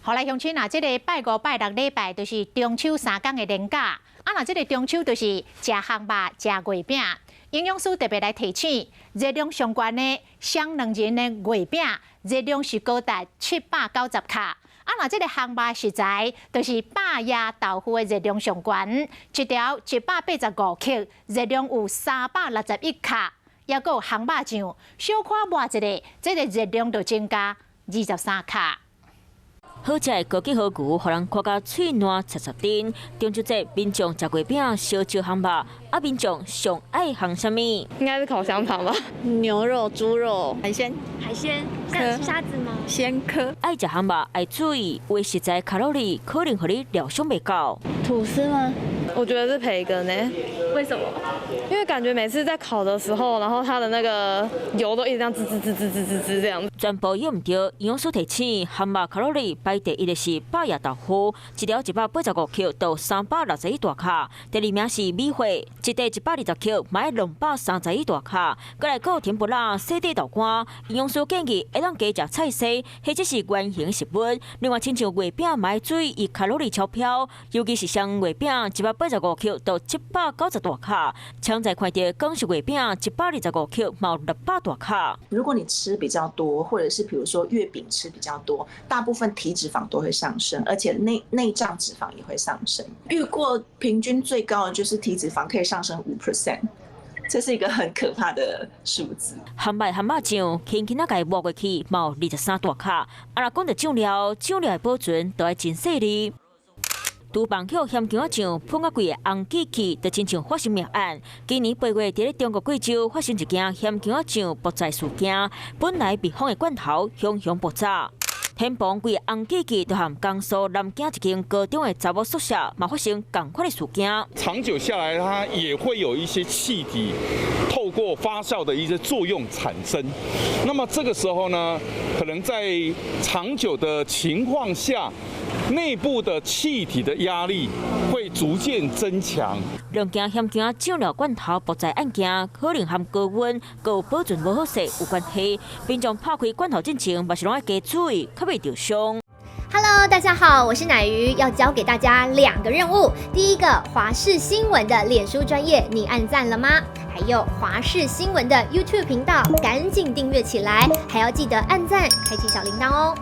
后来乡亲啊，这个拜五、拜六礼拜就是中秋3天的连假，若这个中秋就是食烘肉、食月饼。营养师特别来提醒，热量上悬的双两仁的月饼，热量是高达790卡。若这个烘肉食材，就是百叶豆腐的热量上悬，一条185克，热量有361卡。也有烘肉酱，小可抹一个，这个热量就增加23卡。好食的高级好牛，互人看甲嘴烂插插丁。中秋节民众食月饼、烧酒烘肉，民众上爱烘什么？应该是烤香肠吧？牛肉、猪肉、海鲜，像虾子吗？鲜科。爱食烘肉爱注意，有的食材卡路里可能互你料想袂到。吐司吗？我觉得是培根呢。为什么？因为感觉每次在烤的时候，然后它的那个油都一直这样滋这样。全部用唔到，营养师提醒，烘肉卡路里排第一的是百叶豆腐，一条185克到361大卡；第二名是米花，一袋120克，买231大卡。再来有甜不辣、细底豆干，营养师建议会当加食菜色，或者是圆形食物。另外，亲像月饼买注意伊卡路里超标，尤其是像月饼185克到790大卡。常在看到港式月饼125克，毛600大卡。如果你吃比较多，或者是比如说月饼吃比较多，大部分体脂肪都会上升，而且内脏脂肪也会上升。遇过平均最高的就是体脂肪可以上升5%，这是一个很可怕的数字。烘肉酱轻轻甲伊抹过去，毛23大卡。若讲到酱料的保存都要真细腻。厨房口咸姜仔酱喷啊贵的红机器，就亲像发生命案。今年8月，伫咧中国贵州发生一件咸姜仔酱爆炸事件，本来密封的罐头熊熊爆炸。天棚贵的红机器就和江苏南京一间高中的查某宿舍嘛发生同款的事件。长久下来，它也会有一些气体透过发酵的一些作用产生。那么这个时候呢，可能在长久的情况下，内部的气体的压力会逐渐增强。两件咸姜酱料罐头爆炸案件，可能和高温、有保存无好势有关系。民众拍开罐头之前，嘛是拢要加注意，可袂着伤。Hello， 大家好，我是乃瑜，要教给大家2个任务。第一个，华视新闻的脸书专页，你按赞了吗？还有华视新闻的 YouTube 频道，赶紧订阅起来，还要记得按赞，开启小铃铛哦。